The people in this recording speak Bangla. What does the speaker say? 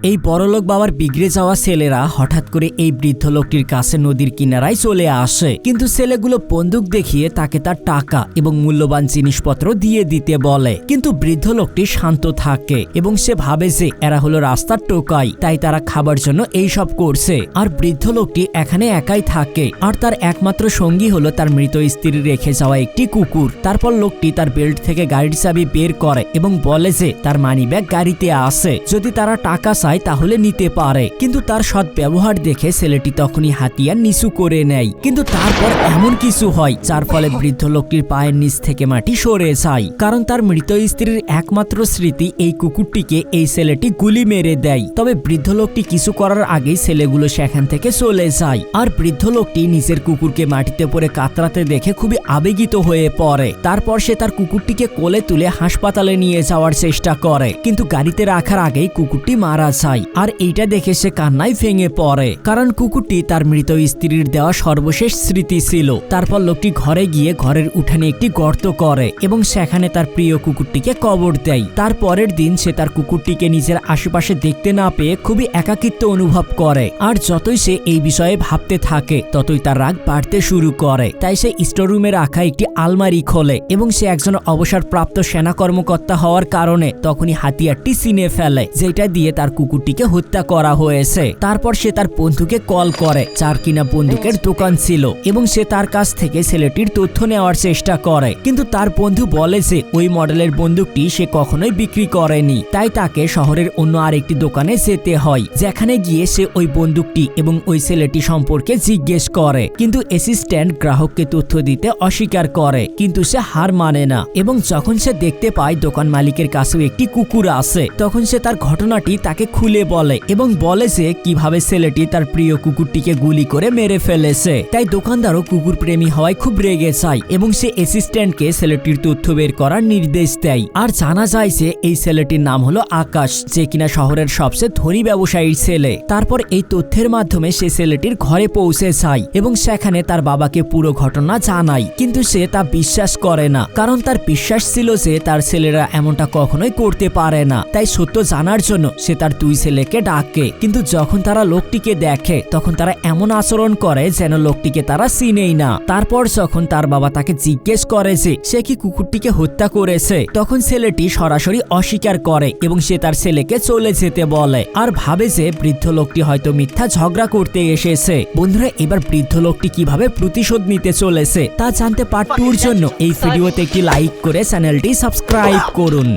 এই বড়লোক বাবার বিগড়ে যাওয়া ছেলেরা হঠাৎ করে এই বৃদ্ধ লোকটির কাছে নদীর কিনারায় চলে আসে, কিন্তু ছেলেগুলো বন্দুক দেখিয়ে তাকে তার টাকা এবং মূল্যবান জিনিসপত্র দিয়ে দিতে বলে। কিন্তু বৃদ্ধ লোকটি শান্ত থাকে এবং সে ভাবে যে এরা হলো রাস্তার টোকাই, তাই তারা খাবার জন্য এই সব করছে। আর বৃদ্ধ লোকটি এখানে একাই থাকে, আর তার একমাত্র সঙ্গী হলো তার মৃত স্ত্রী রেখে যাওয়া একটি কুকুর। তারপর লোকটি তার বেল্ট থেকে গাড়ির চাবি বের করে এবং বলে যে তার মানিব্যাগ গাড়িতে আছে, যদি তারা টাকা চায় তাহলে নিতে পারে। কিন্তু তার সৎ ব্যবহার দেখে ছেলেটি তখনই হাতিয়ার নিচু করে নেয়। কিন্তু তারপর এমন কিছু হয় যার ফলে বৃদ্ধ লোকটির পায়ের নিচ থেকে মাটি সরে যায়, কারণ তার মৃত স্ত্রীর একমাত্র স্মৃতি এই কুকুরটিকে এই ছেলেটি গুলি মেরে দেয়। তবে বৃদ্ধ লোকটি কিছু করার আগেই ছেলেগুলো সেখান থেকে চলে যায়, আর বৃদ্ধ লোকটি নিজের কুকুরকে মাটিতে পড়ে কাতরাতে দেখে খুবই আবেগিত হয়ে পড়ে। তারপর সে তার কুকুরটিকে কোলে তুলে হাসপাতালে নিয়ে যাওয়ার চেষ্টা করে, কিন্তু গাড়িতে রাখার আগেই কুকুরটি মারা যায়। আর এইটা দেখে সে কান্নায় ভেঙে পড়ে, কারণ কুকুরটি তার মৃত স্ত্রীর দেওয়া সর্বশেষ স্মৃতি ছিল। তারপর লোকটি ঘরে গিয়ে ঘরের উঠানে একটি গর্ত করে এবং সেখানে তার প্রিয় কুকুরটিকে কবর দেয়। তারপরের দিন সে তার কুকুরটিকে নিজের আশেপাশে দেখতে না পেয়ে খুবই একাকিত্ব অনুভব করে। আর যতই সে এই বিষয়ে ভাবতে থাকে ততই তার রাগ বাড়তে শুরু করে। তাই সে স্টোররুমে রাখা একটি আলমারি খোলে এবং সে একজন অবসরপ্রাপ্ত সেনা কর্মকর্তা হওয়ার কারণে তখনই হাতিয়ারটি চিনে ফেলে, যেটা দিয়ে তার কুকুরটিকে হত্যা করা হয়েছে। তারপর সে তার বন্ধুকে কল করে, যার কিনা বন্দুকের দোকান ছিল, এবং সে তার কাছ থেকে ছেলেটির তথ্য নেওয়ার চেষ্টা করে। কিন্তু তার বন্ধু বলে যে ওই মডেলের বন্দুকটি সে কখনোই বিক্রি করেনি, তাই তাকে শহরের অন্য আরেকটি দোকানে যেতে হয়, যেখানে গিয়ে সে ওই বন্দুকটি এবং ওই ছেলেটি সম্পর্কে জিজ্ঞেস করে। কিন্তু অ্যাসিস্ট্যান্ট গ্রাহককে তথ্য দিতে অস্বীকার করে, কিন্তু সে হার মানে না। এবং যখন সে দেখতে পায় দোকান মালিকের কাছেও একটি কুকুর আছে, তখন সে তার ঘটনাটি তাকে খুলে বলে এবং বলে যে কিভাবে ছেলেটি তার প্রিয় কুকুরটিকে গুলি করে মেরে ফেলেছে। তাই দোকানদারও কুকুর প্রেমী হওয়ায় খুব রেগে যায় এবং সে অ্যাসিস্ট্যান্টকে ছেলেটির তথ্য বের করার নির্দেশ দেয়। আর জানা যায় যে এই ছেলেটির নাম হলো আকাশ, যে কিনা শহরের সবচেয়ে ধনী ব্যবসায়ীর ছেলে। তারপর এই তথ্যের মাধ্যমে সে ছেলেটির ঘরে পৌঁছে যায় এবং সেখানে তার বাবাকে পুরো ঘটনা জানায়। কিন্তু সে তা বিশ্বাস করে না, কারণ তার বিশ্বাস ছিল যে তার ছেলেরা এমনটা কখনোই করতে পারে না। তাই সত্য জানার জন্য সে তার দুই ছেলেকে ডাকে, কিন্তু যখন তারা লোকটিকে দেখে তখন তারা এমন আচরণ করে যেন লোকটিকে তারা চিনেই না। তারপর যখন তার বাবা তাকে জিজ্ঞেস করে যে সে কি কুকুরটিকে হত্যা করেছে, তখন ছেলেটি সরাসরি অস্বীকার করে এবং সে তার ছেলেকে চলে যেতে বলে, আর ভাবে যে বৃদ্ধ লোকটি হয়তো মিথ্যা ঝগড়া করতে এসেছে। বন্ধুরা, এবার বৃদ্ধ লোকটি কিভাবে প্রতিশোধ নিতে চলেছে তা জানতে পার্ট 2 এর জন্য এই ভিডিওতে একটি লাইক করে চ্যানেলটি সাবস্ক্রাইব করুন।